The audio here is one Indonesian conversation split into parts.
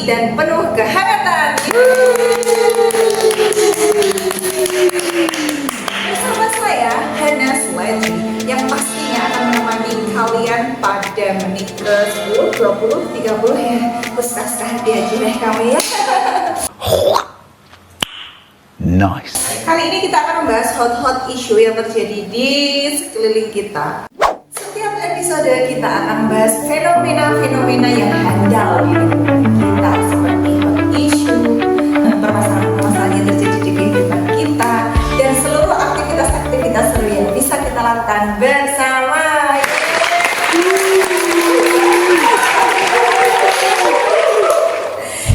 dan penuh kehangatan. Bersama saya, Hana Sleti, yang pastinya akan menemani kalian pada menit ke 10, 20, 30 ya. Puskasta hati aja deh kamu ya. Nice. Kali ini kita akan membahas hot issue yang terjadi di sekeliling kita. Setiap episode kita akan membahas fenomena-fenomena yang handal di lingkungan kita, seperti hot issue, permasalahan-permasalahan yang terjadi di kehidupan kita, dan seluruh aktivitas seru yang bisa kita lakukan bersama.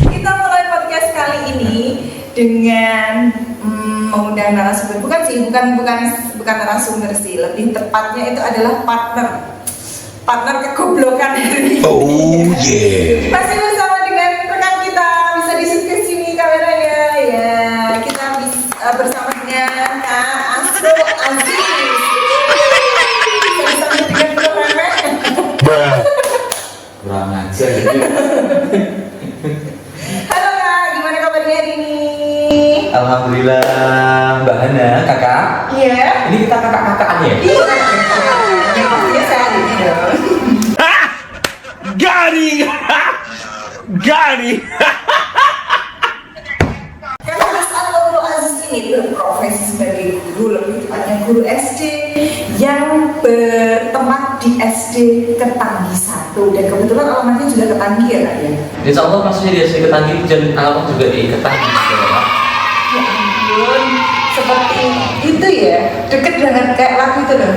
Kita mulai podcast kali ini dengan mengundang narasumber, bukan narasumber sih, lebih tepatnya itu adalah partner kegoblokan hari ini. Oh yeah. Masih bersama dengan rekan kita, bisa disut ke sini kameranya ya. Kita bersama dengan Kak Asro Aziz. Bersama dengan Kak kurang aja gitu. Halo Kak, gimana kabarnya hari ini? Alhamdulillah Mbak Hana, kakak. Iya. Ini kita kakak-kakakan ya? Iya. Yang pastinya saya ini dong. Gari. Gari. Karena Mas Asro Aziz ini berprofesi sebagai guru, lebih tepatnya guru SD yang bertempat di SD Ketanggi 1, dan kebetulan alamatnya juga Ketanggi ya Kak ya? Insya Allah maksudnya dia sih Ketanggi dan alamat juga di Ketanggi. Ya ampun, seperti itu ya, deket dengan kayak lagu itu loh.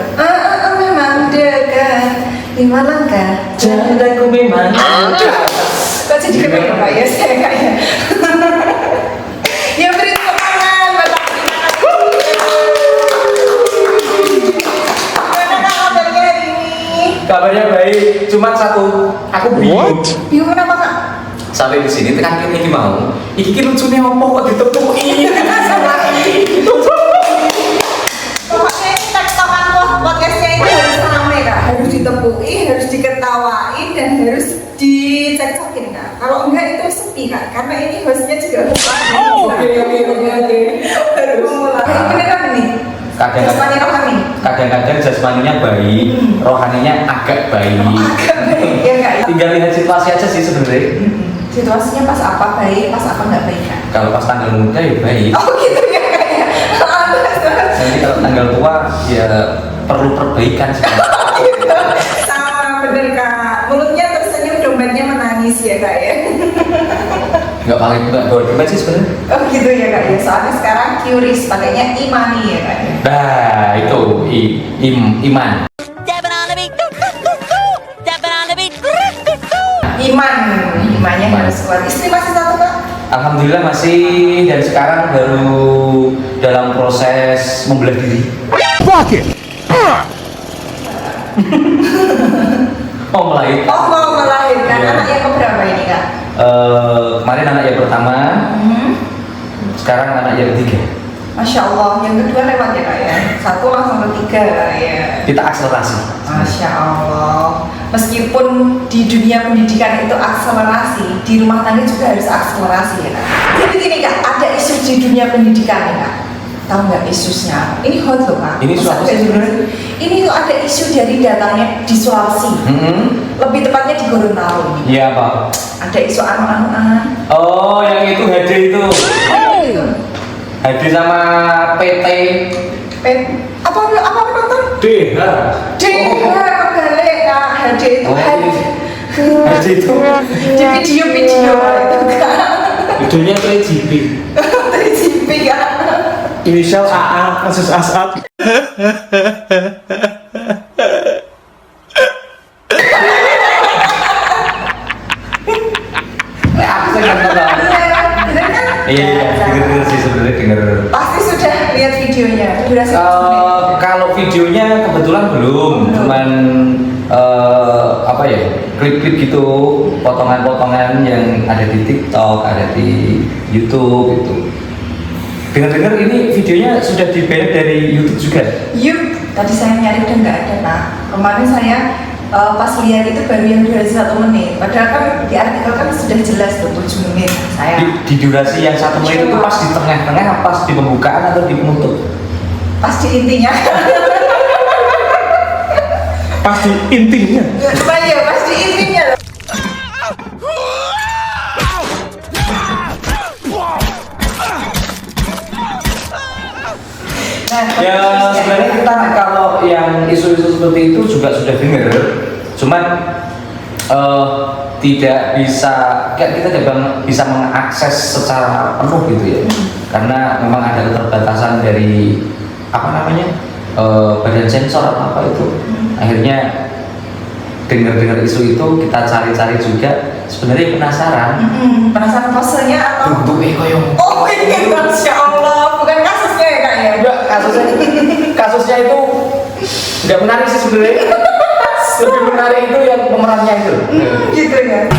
Memang dekat 5 langkah. Jadaku memang. Kok jadi kenapa Kak ya saya Kak ya? Ya beri tepuk tangan buat aku. Gimana Kak kabarnya hari ini? Kabarnya baik, cuma satu. Aku bingung. Bingung kenapa Kak? Sampai di sini tekan ini mau. Iki lucunya opo kok ditepuki. Pokoknya ini tektokan podcastnya itu harus ramai Kak, harus ditepui, harus diketawain, dan harus dicekcokin Kak. Kalau enggak itu sepi Kak, karena ini hostnya juga Oke. baru mulai. Beneran nih? Jasmani rohani? Kadang-kadang jasmaninya baik, rohaninya agak baik. Agak baik ya Kak ya? Tinggal lihat situasi aja sih sebenarnya. Situasinya pas apa baik, pas apa nggak baik Kak? Kalau pas tanggal muda ya baik. Oh gitu ya Kak ya? Nanti kalau tanggal tua ya perlu perbaikan sekali. Gitu. Sama bener Kak, mulutnya tersenyum, dompetnya menangis ya Kak ya? Nggak pakai nggak bawa dompet sih sebenarnya. Oh gitu ya Kak ya, soalnya sekarang QRIS pakainya imani ya Kak ya? Nah itu iman. Imannya harus kuat. Istri masih satu Kak? Alhamdulillah masih, dan sekarang baru dalam proses membelah diri. Fuck it. Mau melahirkan. Oh mau melahirkan, Iya. anak yang keberapa ini Kak? Kemarin anak yang pertama, sekarang anak yang ketiga. Masya Allah, yang kedua lewat ya Kak ya? Satu langsung ketiga ya. Kita akselerasi. Masya Allah. Meskipun di dunia pendidikan itu akselerasi, di rumah tangga juga harus akselerasi ya Kak. Jadi gini Kak, ada isu di dunia pendidikan ya Kak. Tahu nggak isusnya? Ini hot loh Kak. Ini isu apa sih sebenarnya? Ini tuh ada isu dari datangnya di Sulawesi. Lebih tepatnya di Gorontalo. Iya Pak. Ada isu anu-anuan. Oh yang itu HD itu. Itu. HD sama PT. Apa nonton? DH. Kebalik Kak. HD itu. Oh, HD itu. Di video-video itu Kak. Videonya 3GP. 3GP Kak. Inisial AA kasus Asad. Aku sih nggak tahu. Bener kan? Iya, denger sih sebenarnya denger. Pasti sudah lihat videonya. Durasi menit. Kalau videonya kebetulan belum, cuman apa ya, klip-klip gitu, potongan-potongan yang ada di TikTok, ada di YouTube gitu. Dengar-dengar ini videonya sudah di-ban dari YouTube juga. Yuk, tadi saya nyari udah nggak ada Pak. Kemarin saya pas lihat itu baru yang durasi 1 menit. Padahal kan di artikel kan sudah jelas tuh 7 menit. Saya Di durasi yang 1 menit itu pas di tengah-tengah, pas di pembukaan atau di penutup? pas di intinya. Pasti intinya. Coba ya pas di intinya. Nah, Ya sebenarnya kita kalau yang isu-isu seperti itu juga sudah dengar, cuman tidak bisa, kita tidak bisa mengakses secara penuh gitu ya, karena memang ada keterbatasan dari apa namanya badan sensor atau apa itu. Akhirnya dengar-dengar isu itu kita cari-cari juga, sebenarnya penasaran. Penasaran posenya atau? Bentuknya koyong. Oh ini Masya Allah, bukan kasusnya ya kak ya? Enggak, kasusnya itu nggak menarik sih sebenarnya. Lebih menarik itu yang pemerannya itu. Gitu ya.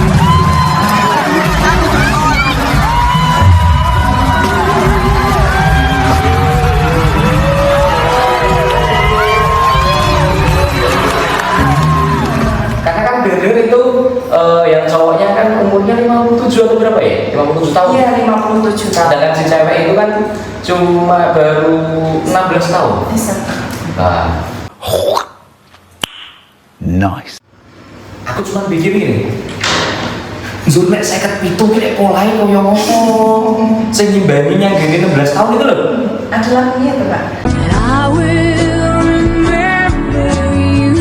Karena kan dengar itu yang cowoknya kan umurnya 57 atau berapa ya? 57 tahun. Iya 57 tahun. Sedangkan si cewek itu kan cuma baru 16 tahun. Bisa. Nah, Nice. aku cuma pikir gini. Zul nek 57 ki nek polahe koyo ngopo? Sing ngimbani yang gini 16 tahun itu loh. Ada lagunya tuh kak. I will remember you.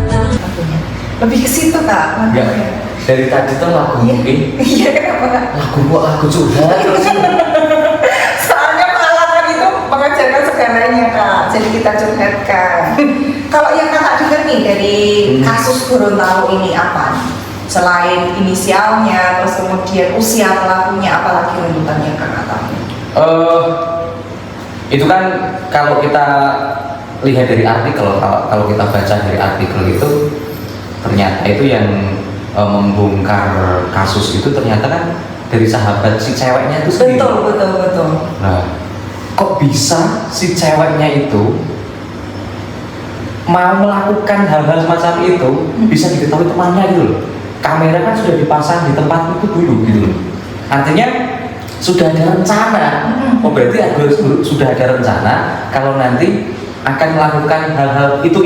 Lagunya. Lebih ke situ kak. Enggak. Dari tadi tuh lagu mungkin Iya kenapa kak? lagu curhat terus. Soalnya pengalaman itu mengajarkan segalanya kak. Jadi kita curhatkan. Kalau yang kakak dengar nih dari kasus Gorontalo ini apa? Selain inisialnya, terus kemudian usia pelakunya, apalagi runtutan yang kakak tahu? Itu kan kalau kita lihat dari artikel, kalau kita baca dari artikel itu ternyata itu yang membongkar kasus itu ternyata kan dari sahabat si ceweknya itu sendiri. Betul. Nah, kok bisa si ceweknya itu mau melakukan hal-hal semacam itu bisa diketahui temannya gitu loh. Kamera kan sudah dipasang di tempat itu dulu gitu loh. Artinya sudah ada rencana. Oh berarti sudah ada rencana kalau nanti akan melakukan hal-hal itu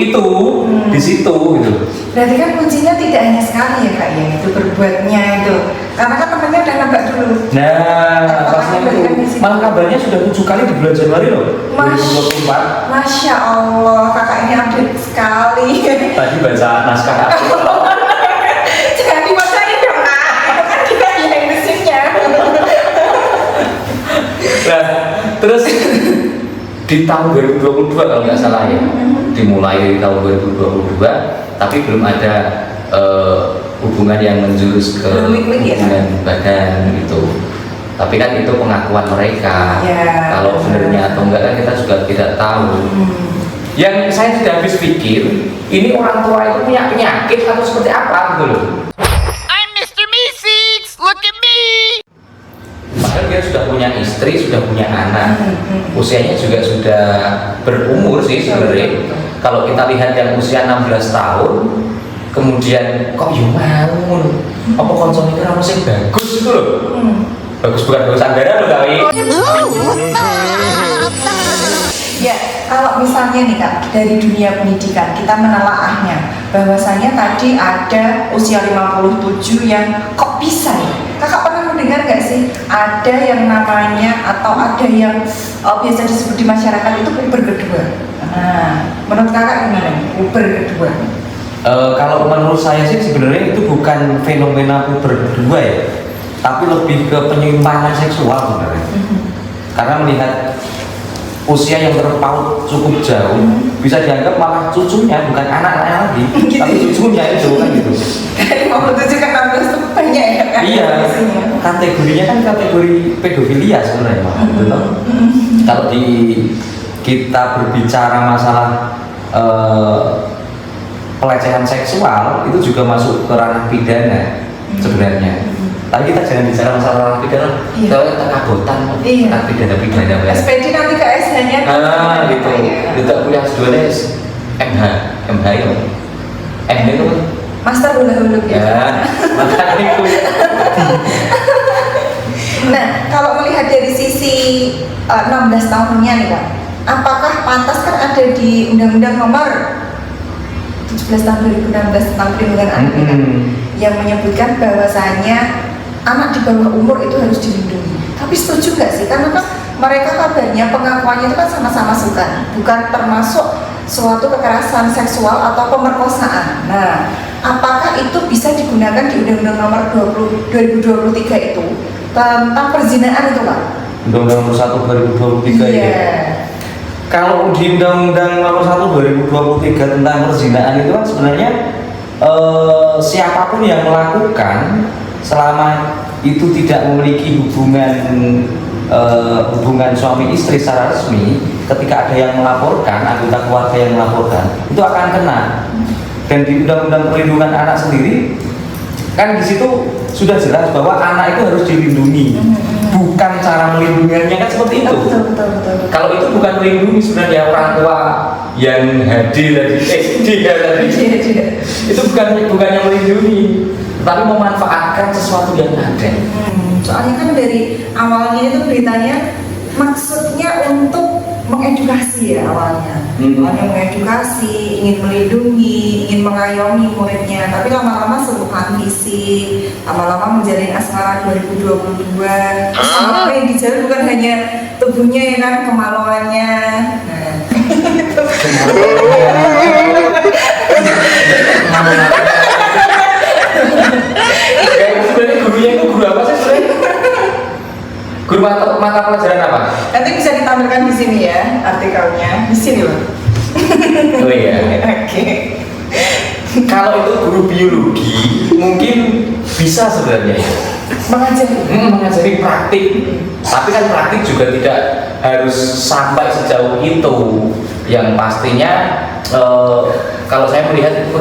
di situ gitu. Berarti kan kuncinya tidak hanya sekali ya kak ya, itu berbuatnya itu. Karena kan temennya udah nembak dulu. Nah, pasnya itu malah kabarnya sudah 7 kali di bulan Januari loh 2024. Masya Allah, kakak ini update sekali. Tadi baca naskah aku. Jangan dibacain dong kak, itu kan kita yang musiknya. Nah, terus di tahun 2022 kalau nggak salah ya, dimulai dari tahun 2022, tapi belum ada hubungan yang menjurus ke hubungan badan gitu. Tapi kan itu pengakuan mereka. Ya. Kalau benernya atau enggak kan kita juga tidak tahu. Yang saya tidak habis pikir, ini orang tua itu punya penyakit atau seperti apa gitu loh. I'm Mr. Meeseeks. Look at me. Padahal dia sudah punya istri, sudah punya anak, usianya juga sudah berumur sih sebenarnya. Kalau kita lihat yang usia 16 tahun, kemudian kok yo mau, apa konsumsi itu harus yang bagus gitu loh. Bagus bukan bagus anggaran loh kali. Ya, kalau misalnya nih kak, dari dunia pendidikan kita menelaahnya bahwasanya tadi ada usia 57 yang kok bisa ya? Kakak pernah mendengar nggak sih ada yang namanya atau ada yang biasa disebut di masyarakat itu puber kedua? Nah, menurut kakak gimana nih puber kedua? Kalau menurut saya sih sebenarnya itu bukan fenomena puber kedua ya, tapi lebih ke penyimpangan seksual sebenarnya. Karena melihat usia yang terpaut cukup jauh, bisa dianggap malah cucunya bukan anak-anaknya lagi, tapi cucunya itu kan gitu. Dari 57 ke 16 itu banyak ya kan? Iya, kategorinya kan kategori pedofilia sebenarnya, gitu loh. Kalau kita berbicara masalah pelecehan seksual itu juga masuk ke ranah pidana sebenarnya. Tapi kita jangan bicara masalah ranah pidana, soalnya terkabotan ranah pidana. SPD nanti ke SH-nya. Gitu. Kita kuliah S2 nya MH itu apa? Master hula-hula gitu. Ya, makanya itu. Nah, kalau melihat dari sisi 16 tahunnya nih Pak, apakah pantas kan ada di Undang-Undang Nomor 17 tahun 2016 tentang perlindungan anak ya, yang menyebutkan bahwasanya anak di bawah umur itu harus dilindungi. Tapi setuju nggak sih? Karena kan mereka kabarnya pengakuannya itu kan sama-sama suka, bukan termasuk suatu kekerasan seksual atau pemerkosaan. Nah, apakah itu bisa digunakan di Undang-Undang Nomor 2023 itu tentang perzinahan itu Pak? Undang-Undang Nomor 1 2023 ya. Kalau di Undang-Undang Nomor 1 2023 tentang perzinahan itu kan sebenarnya siapapun yang melakukan selama itu tidak memiliki hubungan suami istri secara resmi, ketika ada yang melaporkan, anggota keluarga yang melaporkan, itu akan kena. Dan di Undang-Undang Perlindungan Anak sendiri kan di situ sudah jelas bahwa anak itu harus dilindungi, bukan cara melindunginya kan seperti itu. Betul. Kalau itu bukan melindungi sebenarnya orang tua yang hadir tadi, itu bukannya melindungi, tapi memanfaatkan sesuatu yang ada. Soalnya kan dari awalnya itu beritanya maksudnya untuk mengedukasi ya awalnya. Awalnya mengedukasi, ingin melindungi, ingin mengayomi muridnya. Tapi lama-lama sebutan visi, lama-lama menjalin asmara 2022. Apa yang dijalin bukan hanya tubuhnya ya kan, kemaluannya. Kayak sebenarnya gurunya itu guru apa sih sebenarnya? Guru mata pelajaran apa? Nanti bisa ditampilkan di sini ya artikelnya, di sini loh. Oh iya. Oke. Kalau itu guru biologi mungkin bisa sebenarnya ya. Mengajari praktik. Tapi kan praktik juga tidak harus sampai sejauh itu. Yang pastinya kalau saya melihat itu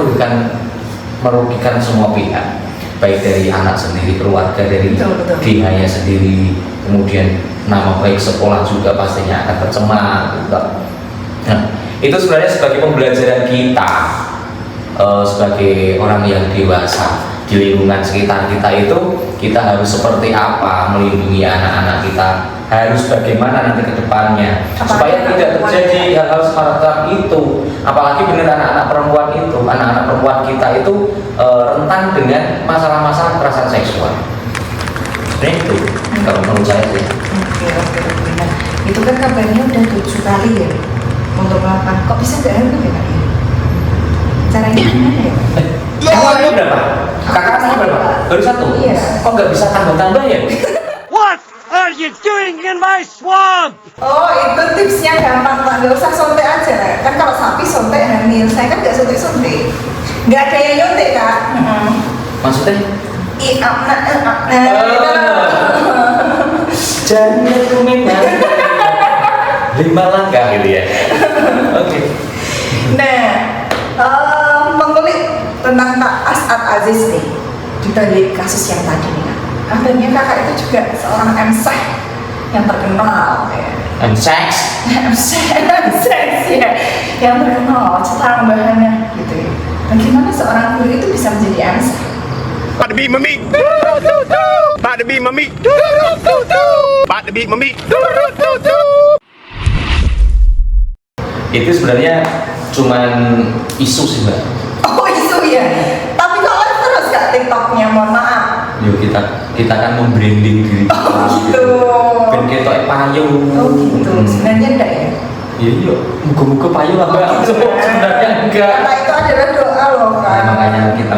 merugikan semua pihak, baik dari anak sendiri, keluarga, dari dirinya sendiri, kemudian nama baik sekolah juga pastinya akan tercemar. Nah, itu sebenarnya sebagai pembelajaran kita sebagai orang yang dewasa di lingkungan sekitar kita itu, kita harus seperti apa melindungi anak-anak kita, harus bagaimana nanti ke depannya supaya tidak terjadi hal-hal semacam itu. Apalagi benar anak-anak perempuan kita itu rentan dengan masalah-masalah kekerasan seksual. Sebenarnya itu kalau menurut saya sih. Oke. Nah, itu kan kabarnya udah 7 kali ya untuk melakukan. Kok bisa nggak hamil ya Kak? Caranya gimana ya? Kamu anaknya berapa? Kakak anaknya berapa? Baru 1? Iya. Kok nggak bisa tambah-tambah ya? What are you doing in my swamp? Oh, itu tipsnya gampang Pak, nggak usah sontek aja. Kan kalau sapi sontek hamil, saya kan nggak sontek-sontek. Nggak ada yang nyontek Kak. Maksudnya? Jangan rumitnya 5 langkah gitu ya. Oke. Nah, mengulik tentang Kak As'ad Aziz nih di balik kasus yang tadi nih Kak. Kabarnya kakak itu juga seorang M-Sek yang terkenal ya. M-Sex? M-Sex ya, yang terkenal cetar bahannya gitu ya. Bagaimana seorang guru itu bisa menjadi M-Sek? About to beat my meat. About to beat my meat. About to beat my meat. Itu sebenarnya cuman isu sih Mbak. Oh isu ya, tapi kok live terus Kak TikToknya, mohon maaf. Yuk kita kan membranding diri kita. Oh gitu. Ben ketok payung. Oh gitu, sebenarnya enggak ya? Iya, muka-muka payung lah Mbak. Sebenarnya enggak. Karena itu adalah doa loh Nah, kan. makanya kita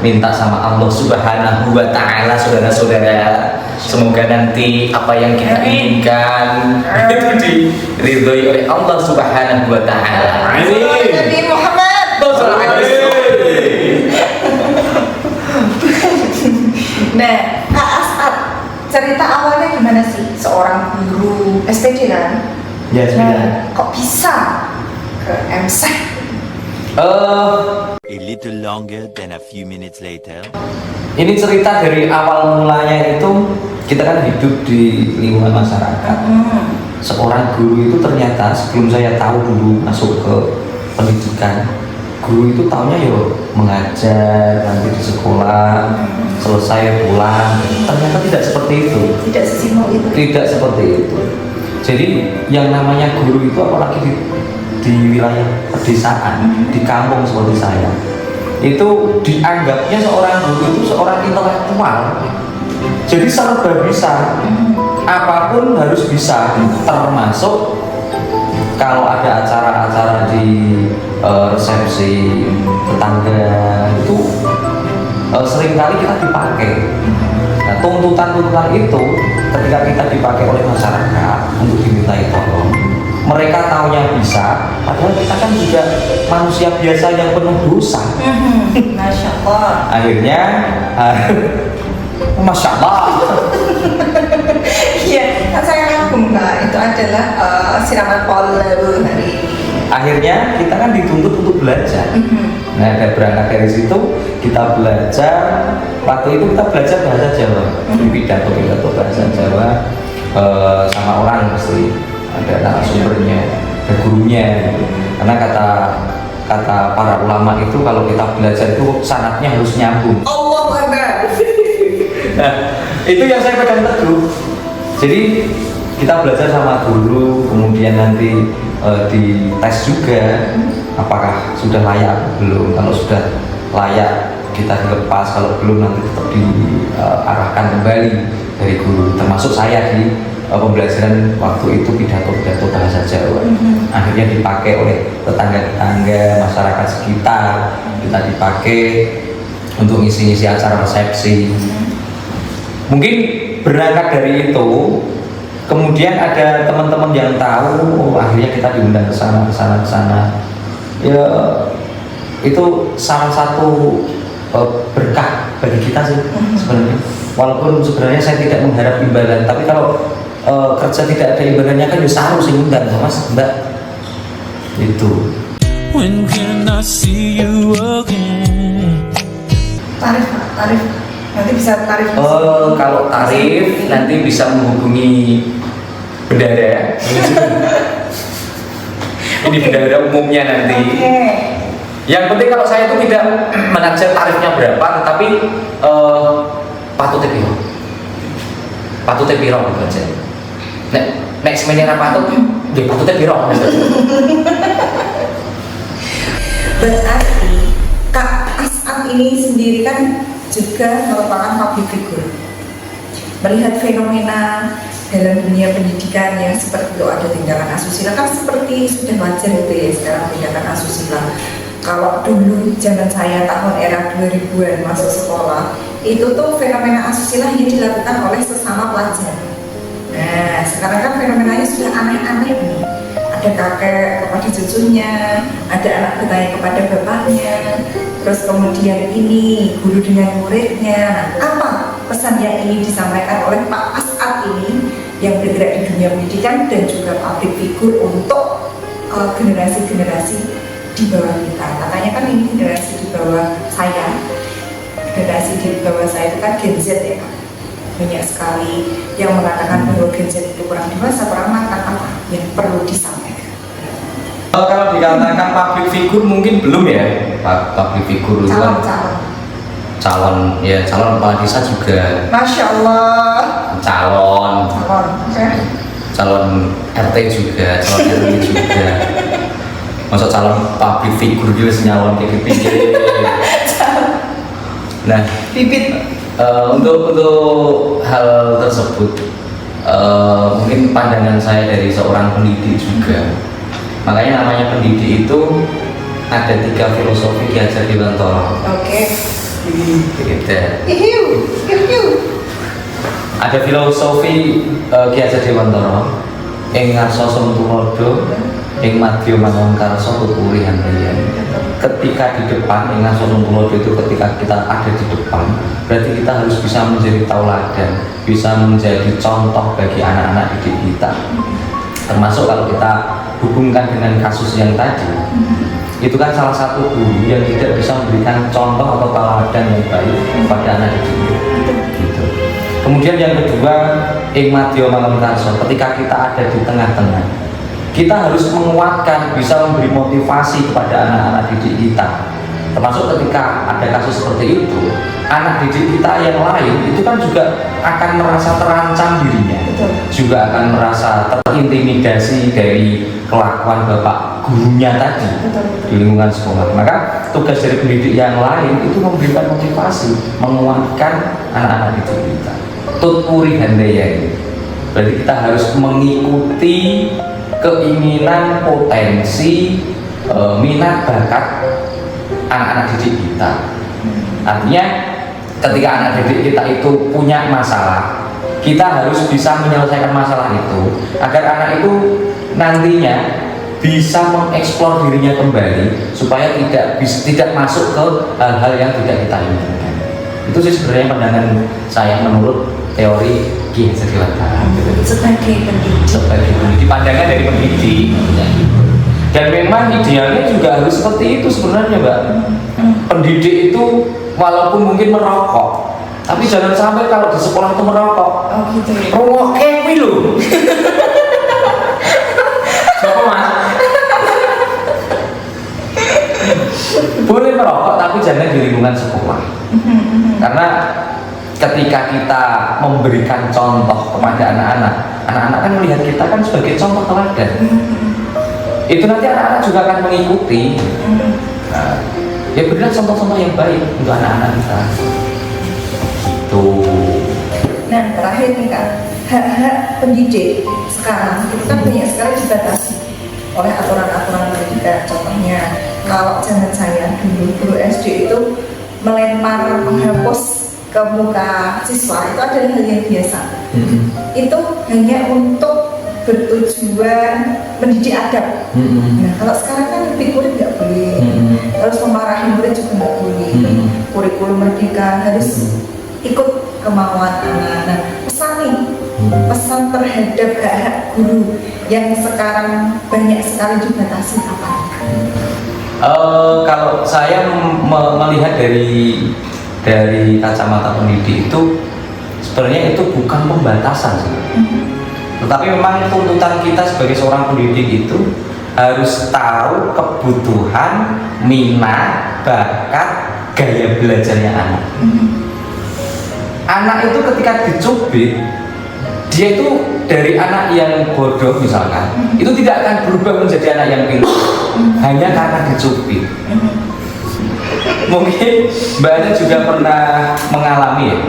minta sama Allah Subhanahu wa Ta'ala, saudara-saudara, semoga nanti apa yang kita inginkan itu diridhoi oleh Allah Subhanahu wa Ta'ala. Nabi Muhammad. Nah, Kak As'ad, cerita awalnya gimana sih seorang guru SPD kan? Ya, Nah, kok bisa ke M-Sek? A little longer than a few minutes later. Ini cerita dari awal mulanya itu, kita kan hidup di lingkungan masyarakat. Seorang guru itu ternyata sebelum saya tahu dulu masuk ke pendidikan, guru itu taunya yo mengajar nanti di sekolah, selesai pulang. Ternyata tidak seperti itu. Tidak sesimpel itu. Tidak seperti itu. Jadi yang namanya guru itu apalagi di wilayah pedesaan, di kampung seperti saya, itu dianggapnya seorang guru itu seorang intelektual. Jadi serba bisa, apapun harus bisa, termasuk kalau ada acara-acara di resepsi tetangga itu seringkali kita dipakai. Nah, tuntutan-tuntutan itu ketika kita dipakai oleh masyarakat untuk dimintai tolong, mereka taunya bisa, padahal kita kan juga manusia biasa yang penuh dosa. Masya Allah. Akhirnya, Masya Allah. Iya, kan saya kagum Kak. Itu adalah siraman kolbu hari ini. Akhirnya kita kan dituntut untuk belajar. Nah, dari berangkat dari situ kita belajar. Waktu itu kita belajar bahasa Jawa, pidato bahasa Jawa sama orang pasti ada narasumbernya, ada gurunya. Gitu. Karena kata para ulama itu kalau kita belajar itu sanatnya harus nyambung. Allahu Akbar. Nah, itu yang saya pegang teguh. Jadi kita belajar sama guru, kemudian nanti dites juga apakah sudah layak atau belum. Kalau sudah layak kita dilepas, kalau belum nanti tetap diarahkan kembali dari guru. Termasuk saya di pembelajaran waktu itu pidato bahasa Jawa. Akhirnya dipakai oleh tetangga-tetangga, masyarakat sekitar, kita dipakai untuk ngisi-ngisi acara resepsi. Mungkin berangkat dari itu, kemudian ada teman-teman yang tahu, oh akhirnya kita diundang ke sana. Ya, itu salah satu berkah bagi kita sih sebenarnya. Walaupun sebenarnya saya tidak mengharap imbalan, tapi kalau kerja tidak ada imbalannya kan bisa harus undang, Mas, Mbak. Itu. When can I see you again? Tarif. Nanti bisa tarif. Kalau tarif nanti bisa menghubungi bendara. Ini bendara umumnya nanti. Oke. Yang penting kalau saya itu tidak menajar tarifnya berapa, tetapi patutnya piro gitu aja. Nek semenjak patut, dia patutnya piro. Berarti Kak As'ad ini sendiri kan juga merupakan public figure. Melihat fenomena dalam dunia pendidikan yang seperti itu, ada tindakan asusila kan seperti sudah wajar gitu ya sekarang tindakan asusila. Kalau dulu zaman saya tahun era 2000-an masuk sekolah, itu tuh fenomena asusila hanya dilakukan oleh sesama pelajar. Nah, sekarang kan fenomenanya sudah aneh-aneh nih. Ada kakek kepada cucunya, ada anak bertanya kepada bapaknya, terus kemudian ini guru dengan muridnya. Nah, apa pesan yang ingin disampaikan oleh Pak As'ad ini yang bergerak di dunia pendidikan dan juga public figure untuk generasi-generasi di bawah kita? Katanya kan ini generasi di bawah saya, generasi di bawah saya itu kan Gen Z ya Kak. Banyak sekali yang mengatakan bahwa Gen Z itu kurang dewasa, kurang matang. Apa yang perlu disampaikan? Kalau dikatakan public figure mungkin belum ya, public figure itu kan calon kepala desa juga. Masya Allah. Calon RT juga, calon RW juga. Masa calon public figure juga nyalon pikir-pikir. Nah, Pipit. untuk hal tersebut mungkin pandangan saya dari seorang pendidik juga. Makanya namanya pendidik itu ada 3 filosofi Ki Hajar Dewantara. Oke. Ada filosofi Ki Hajar Dewantara ing ngarsa Tulodo, ing madya mangun karsa tuturi handayan. Ketika di depan ing ngarsa Tulodo itu ketika kita ada di depan, berarti kita harus bisa menjadi tauladan, bisa menjadi contoh bagi anak-anak didik kita. Termasuk kalau kita hubungkan dengan kasus yang tadi, itu kan salah satu guru yang tidak bisa memberikan contoh atau tauladan yang baik kepada anak didiknya. Gitu. Kemudian yang kedua, ing madya mangun karsa, ketika kita ada di tengah-tengah, kita harus menguatkan, bisa memberi motivasi kepada anak-anak didik kita. Termasuk ketika ada kasus seperti itu, anak didik kita yang lain itu kan juga akan merasa terancam dirinya, juga akan merasa terintimidasi dari kelakuan bapak gurunya tadi di lingkungan sekolah. Maka tugas dari pendidik yang lain itu memberikan motivasi, menguatkan anak-anak didik kita. Tutpuri handayani. Berarti kita harus mengikuti keinginan, potensi, minat, bakat anak-anak didik kita. Artinya ketika anak didik kita itu punya masalah, kita harus bisa menyelesaikan masalah itu agar anak itu nantinya bisa mengeksplor dirinya kembali supaya tidak masuk ke hal-hal yang tidak kita inginkan. Itu sih sebenarnya pandangan saya menurut teori Ki Hajar Dewantara. Sebagai pendidik, pandangan dari pendidik. Dan memang idealnya juga harus seperti itu sebenarnya, Mbak. Pendidik itu walaupun mungkin merokok, tapi jangan sampai kalau di sekolah itu merokok. Oh gitu ya. Rokok kewi loh. Siapa Mas? Boleh merokok tapi jangan di lingkungan sekolah. Karena ketika kita memberikan contoh kepada anak-anak kan melihat kita kan sebagai contoh teladan. Itu nanti anak-anak juga akan mengikuti. Nah, ya berikan contoh-contoh yang baik untuk anak-anak kita. Tuh. Nah terakhir nih Kak, hak-hak pendidik sekarang itu kan banyak sekali dibatasi oleh aturan-aturan pendidikan. Contohnya kalau zaman saya dulu guru SD itu melempar penghapus ke muka siswa itu adalah hal yang biasa. Itu hanya untuk bertujuan mendidik adab. Nah kalau sekarang kan kurikulum nggak boleh, harus memarahi murid juga nggak boleh. Kurikulum merdeka harus ikut kemauan anak. Nah pesan nih, pesan terhadap hak guru yang sekarang banyak sekali dibatasi apa? Kalau saya melihat dari kacamata pendidik itu sebenarnya itu bukan pembatasan sih. Tetapi memang tuntutan kita sebagai seorang pendidik itu harus tahu kebutuhan, minat, bakat, gaya belajarnya anak. Anak itu ketika dicubit, dia itu dari anak yang bodoh misalkan, itu tidak akan berubah menjadi anak yang pintar hanya karena dicubit. Mungkin Mbak Ana juga pernah mengalami ya,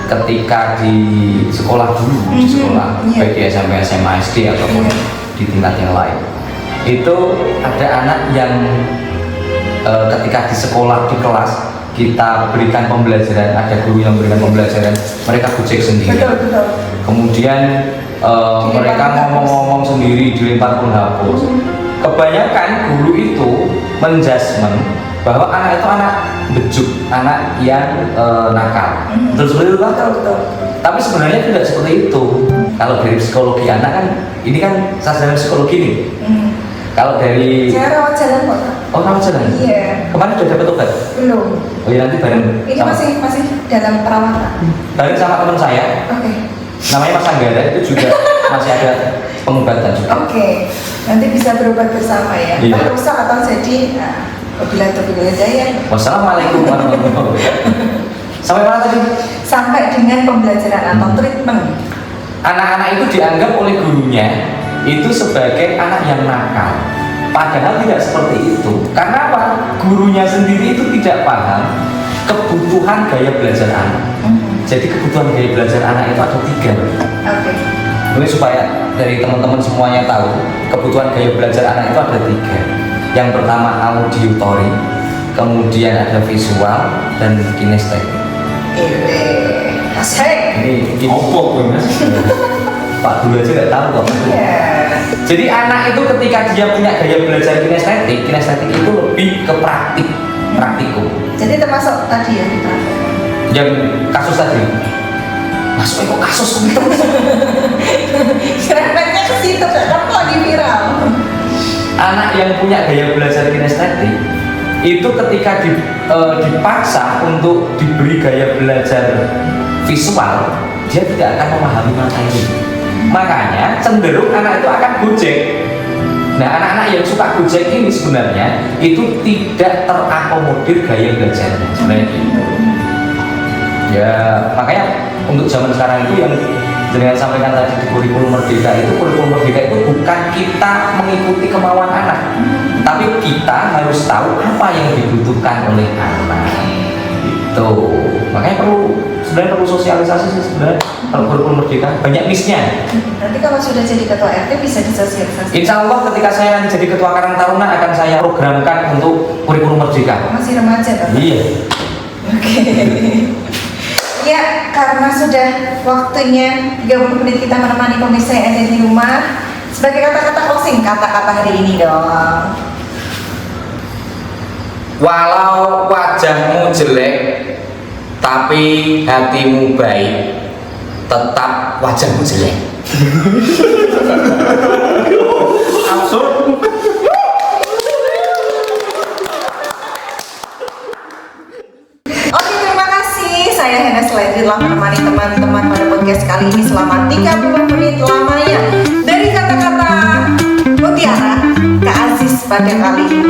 ketika di sekolah dulu, di sekolah baik di SMP, SMA, SD ataupun di tingkat yang lain, itu ada anak yang ketika di sekolah, di kelas kita berikan pembelajaran, ada guru yang memberikan pembelajaran, mereka gojek sendiri. Kemudian mereka ngomong-ngomong sendiri, dilempar penghapus. Kebanyakan guru itu menjudgment bahwa anak itu anak bejuk, anak yang nakal. Betul seperti itu kan? Betul. Tapi sebenarnya tidak seperti itu. Kalau dari psikologi anak kan, ini kan sarjana psikologi nih. Kalau dari saya rawat jalan kok. Oh, rawat jalan? Iya. Kemarin sudah dapat obat? Belum. Oh iya, nanti bareng. Ini masih dalam perawatan. Bareng sama teman saya. Oke. Namanya Mas Anggara, itu juga masih ada pengobatan juga. Oke. Nanti bisa berobat bersama ya. Iya. Rusak atau jadi bila hidayah. Wassalamualaikum warahmatullahi wabarakatuh. Sampai mana tadi? Sampai dengan pembelajaran atau treatment. Anak-anak itu dianggap oleh gurunya itu sebagai anak yang nakal. Padahal tidak seperti itu. Karena apa? Gurunya sendiri itu tidak paham kebutuhan gaya belajar anak. Jadi kebutuhan gaya belajar anak itu ada 3. Oke. Ini supaya dari teman-teman semuanya tahu kebutuhan gaya belajar anak itu ada 3. Yang pertama auditory, kemudian ada visual dan kinestetik. Asik. Ini opok Mas. Pak Guru aja nggak tahu kok. Iya. Jadi anak itu ketika dia punya gaya belajar kinestetik itu lebih ke praktikum. Jadi termasuk tadi ya kita. Yang kasus tadi. Mas, kok kasus terus? Serempetnya ke situ, kok di viral. Anak yang punya gaya belajar kinestetik itu ketika dipaksa untuk diberi gaya belajar visual, dia tidak akan memahami materi. Makanya cenderung anak itu akan gojek. Nah, anak-anak yang suka Gojek ini sebenarnya itu tidak terakomodir gaya belajarnya sebenarnya gitu. Ya, makanya untuk zaman sekarang itu yang dengan sampaikan tadi di kurikulum merdeka itu bukan kita mengikuti kemauan anak, tapi kita harus tahu apa yang dibutuhkan oleh anak. Itu makanya sebenarnya perlu sosialisasi sih sebenarnya kalau kurikulum merdeka banyak missnya. Nanti kalau sudah jadi ketua RT bisa disosialisasi. Insya Allah ketika saya nanti jadi ketua Karang Taruna akan saya programkan untuk kurikulum merdeka. Masih remaja kan? Iya. Oke. Ya, karena sudah waktunya 30 menit kita menemani pemirsa yang ada di rumah. Sebagai kata-kata closing, kata-kata hari ini dong. Walau wajahmu jelek, tapi hatimu baik, tetap wajahmu jelek. Absurd. Oke, terima kasih. Saya Hena Selain telah menemani teman-teman pada podcast kali ini selama 30 menit lamanya. Dari kata-kata Mutiara ke Aziz pada kali ini.